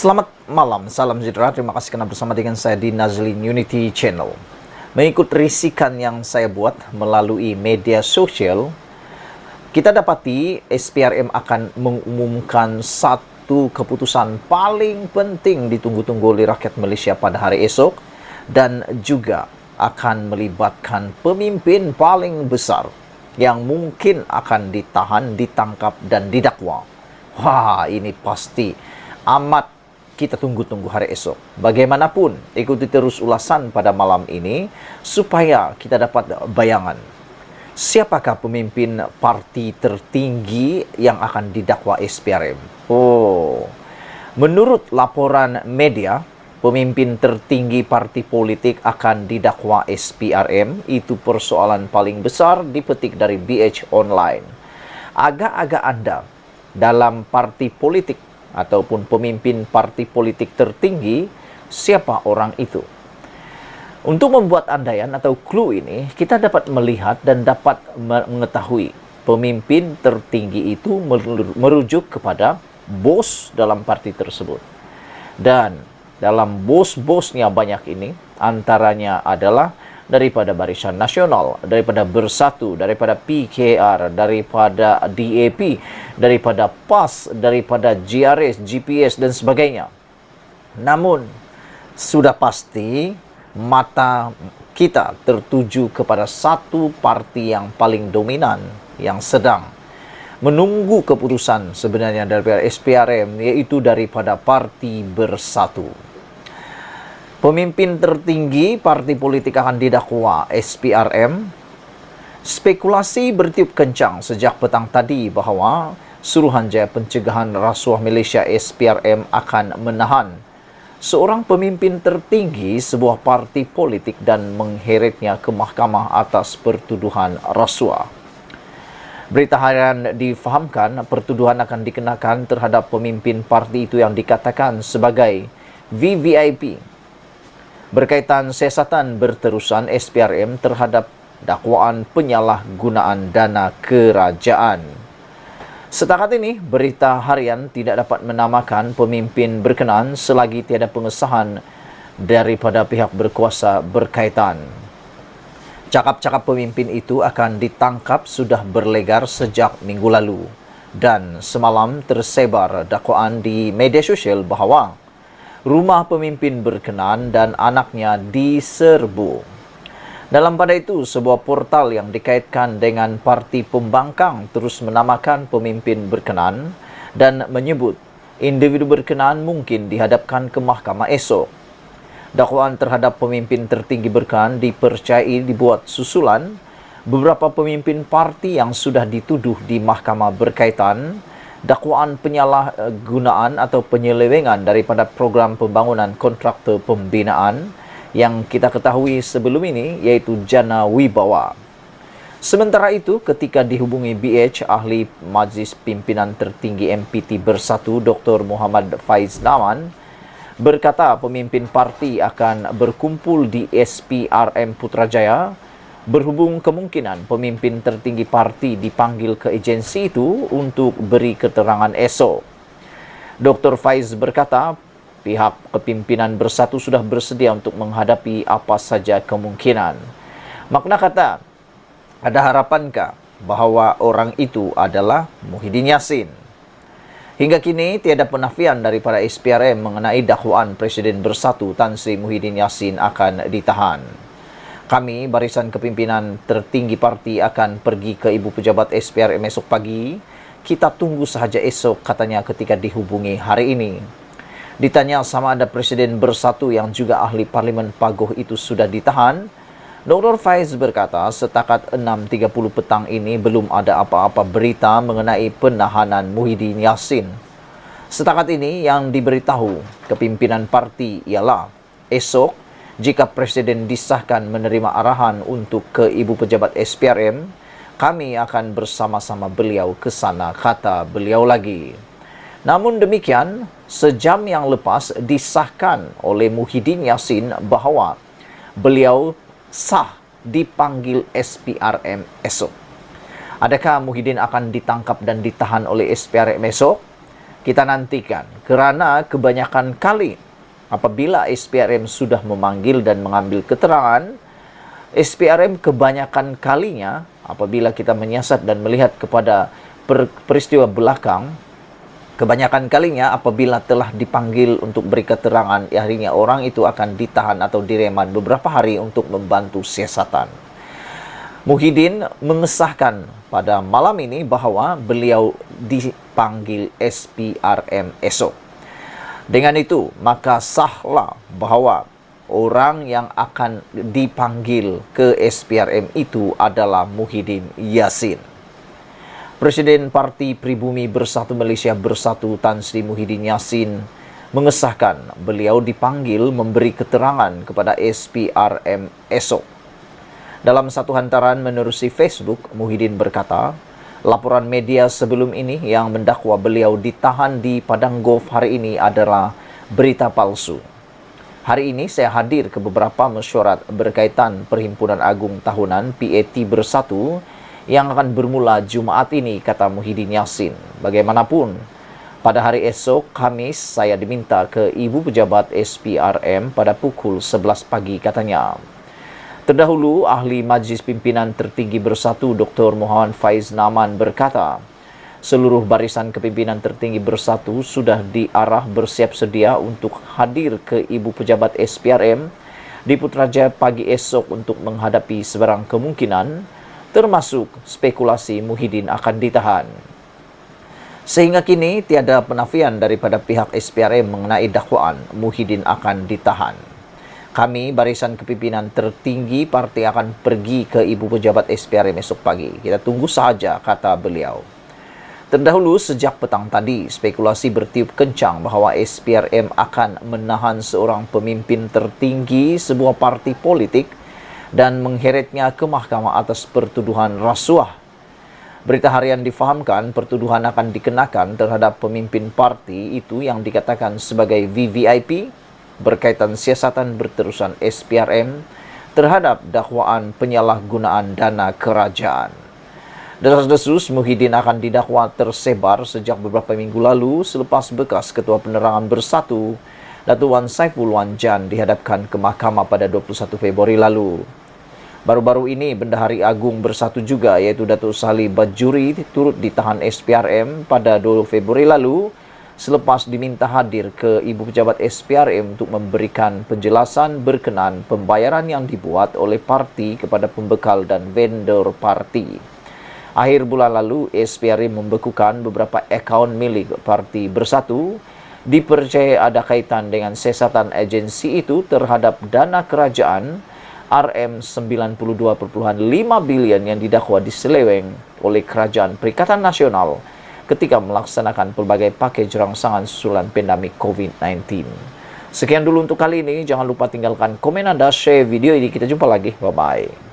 Selamat malam, salam sejahtera. Terima kasih karena bersama dengan saya di Nazlin Unity Channel. Mengikut risikan yang saya buat melalui media sosial, kita dapati SPRM akan mengumumkan satu keputusan paling penting ditunggu-tunggu oleh rakyat Malaysia pada hari esok dan juga akan melibatkan pemimpin paling besar yang mungkin akan ditahan, ditangkap dan didakwa. Wah, ini pasti amat kita tunggu-tunggu hari esok. Bagaimanapun, ikuti terus ulasan pada malam ini supaya kita dapat bayangan. Siapakah pemimpin parti tertinggi yang akan didakwa SPRM? Menurut laporan media, pemimpin tertinggi parti politik akan didakwa SPRM. Itu persoalan paling besar dipetik dari BH Online. Agak-agak Anda dalam parti politik ataupun pemimpin parti politik tertinggi, siapa orang itu? Untuk membuat andaian atau clue ini, kita dapat melihat dan dapat mengetahui pemimpin tertinggi itu merujuk kepada bos dalam parti tersebut. Dan dalam bos-bosnya banyak ini, antaranya adalah daripada Barisan Nasional, daripada Bersatu, daripada PKR, daripada DAP, daripada PAS, daripada GRS, GPS dan sebagainya. Namun, sudah pasti mata kita tertuju kepada satu parti yang paling dominan, yang sedang menunggu keputusan sebenarnya daripada SPRM, yaitu daripada Parti Bersatu. Pemimpin tertinggi parti politik akan didakwa SPRM. Spekulasi bertiup kencang sejak petang tadi bahawa Suruhanjaya Pencegahan Rasuah Malaysia SPRM akan menahan seorang pemimpin tertinggi sebuah parti politik dan mengheretnya ke mahkamah atas pertuduhan rasuah. Berita harian difahamkan pertuduhan akan dikenakan terhadap pemimpin parti itu yang dikatakan sebagai VVIP berkaitan siasatan berterusan SPRM terhadap dakwaan penyalahgunaan dana kerajaan. Setakat ini, berita harian tidak dapat menamakan pemimpin berkenaan selagi tiada pengesahan daripada pihak berkuasa berkaitan. Cakap-cakap pemimpin itu akan ditangkap sudah berlegar sejak minggu lalu dan semalam tersebar dakwaan di media sosial bahawa rumah pemimpin berkenaan dan anaknya diserbu. Dalam pada itu, sebuah portal yang dikaitkan dengan parti pembangkang terus menamakan pemimpin berkenaan dan menyebut individu berkenaan mungkin dihadapkan ke mahkamah esok. Dakwaan terhadap pemimpin tertinggi berkenaan dipercayai dibuat susulan beberapa pemimpin parti yang sudah dituduh di mahkamah berkaitan dakwaan penyalahgunaan atau penyelewengan daripada program pembangunan kontraktor pembinaan yang kita ketahui sebelum ini, iaitu Jana Wibawa. Sementara itu, ketika dihubungi BH, ahli Majlis Pimpinan Tertinggi MPT Bersatu Dr. Muhammad Faiz Naman berkata pemimpin parti akan berkumpul di SPRM Putrajaya. Berhubung kemungkinan pemimpin tertinggi parti dipanggil ke agensi itu untuk beri keterangan esok. Dr. Faiz berkata, pihak kepimpinan Bersatu sudah bersedia untuk menghadapi apa saja kemungkinan. Makna kata, ada harapankah bahawa orang itu adalah Muhyiddin Yassin? Hingga kini, tiada penafian daripada SPRM mengenai dakwaan Presiden Bersatu Tan Sri Muhyiddin Yassin akan ditahan. Kami, barisan kepimpinan tertinggi parti akan pergi ke Ibu Pejabat SPRM esok pagi. Kita tunggu sahaja esok, katanya ketika dihubungi hari ini. Ditanya sama ada Presiden Bersatu yang juga ahli Parlimen Paguh itu sudah ditahan, Dr. Faiz berkata setakat 6.30 petang ini belum ada apa-apa berita mengenai penahanan Muhyiddin Yassin. Setakat ini yang diberitahu kepimpinan parti ialah esok, jika Presiden disahkan menerima arahan untuk ke Ibu Pejabat SPRM, kami akan bersama-sama beliau ke sana, kata beliau lagi. Namun demikian, sejam yang lepas disahkan oleh Muhyiddin Yassin bahawa beliau sah dipanggil SPRM esok. Adakah Muhyiddin akan ditangkap dan ditahan oleh SPRM esok? kita nantikan, karena kebanyakan kali apabila SPRM sudah memanggil dan mengambil keterangan, SPRM kebanyakan kalinya apabila kita menyiasat dan melihat kepada peristiwa belakang, kebanyakan kalinya apabila telah dipanggil untuk beri keterangan, akhirnya orang itu akan ditahan atau direman beberapa hari untuk membantu siasatan. Muhyiddin mengesahkan pada malam ini bahwa beliau dipanggil SPRM esok. Dengan itu, maka sahlah bahwa orang yang akan dipanggil ke SPRM itu adalah Muhyiddin Yassin. Presiden Parti Pribumi Bersatu Malaysia Bersatu Tan Sri Muhyiddin Yassin mengesahkan beliau dipanggil memberi keterangan kepada SPRM esok. Dalam satu hantaran menerusi Facebook, Muhyiddin berkata, laporan media sebelum ini yang mendakwa beliau ditahan di Padang Golf hari ini adalah berita palsu. Hari ini saya hadir ke beberapa mesyuarat berkaitan Perhimpunan Agung Tahunan PAT Bersatu yang akan bermula Jumaat ini, kata Muhyiddin Yassin. Bagaimanapun, pada hari esok, Khamis, saya diminta ke Ibu Pejabat SPRM pada pukul 11 pagi, katanya. Terdahulu, Ahli Majlis Pimpinan Tertinggi Bersatu Dr. Muhammad Faiz Naman berkata, seluruh barisan kepimpinan tertinggi Bersatu sudah diarah bersiap sedia untuk hadir ke Ibu Pejabat SPRM di Putrajaya pagi esok untuk menghadapi sebarang kemungkinan, termasuk spekulasi Muhyiddin akan ditahan. Sehingga kini tiada penafian daripada pihak SPRM mengenai dakwaan Muhyiddin akan ditahan. Kami, barisan kepimpinan tertinggi parti, akan pergi ke Ibu Pejabat SPRM esok pagi. Kita tunggu sahaja, kata beliau. Terdahulu, sejak petang tadi, spekulasi bertiup kencang bahawa SPRM akan menahan seorang pemimpin tertinggi sebuah parti politik dan mengheretnya ke mahkamah atas pertuduhan rasuah. Berita harian difahamkan pertuduhan akan dikenakan terhadap pemimpin parti itu yang dikatakan sebagai VVIP berkaitan siasatan berterusan SPRM terhadap dakwaan penyalahgunaan dana kerajaan. Desas-desus Muhyiddin akan didakwa tersebar sejak beberapa minggu lalu selepas bekas Ketua Penerangan Bersatu, Datuk Wan Saiful Wan Jan, dihadapkan ke mahkamah pada 21 Februari lalu. Baru-baru ini, Bendahari Agung Bersatu juga, iaitu Datuk Salih Bajuri, turut ditahan SPRM pada 2 Februari lalu selepas diminta hadir ke Ibu Pejabat SPRM untuk memberikan penjelasan berkenaan pembayaran yang dibuat oleh parti kepada pembekal dan vendor parti. Akhir bulan lalu, SPRM membekukan beberapa akaun milik Parti Bersatu dipercayai ada kaitan dengan siasatan agensi itu terhadap dana kerajaan RM92.5 bilion yang didakwa diseleweng oleh Kerajaan Perikatan Nasional ketika melaksanakan pelbagai pakej rangsangan susulan pandemik COVID-19. Sekian dulu untuk kali ini. Jangan lupa tinggalkan komen Anda, share video ini. Kita jumpa lagi. Bye-bye.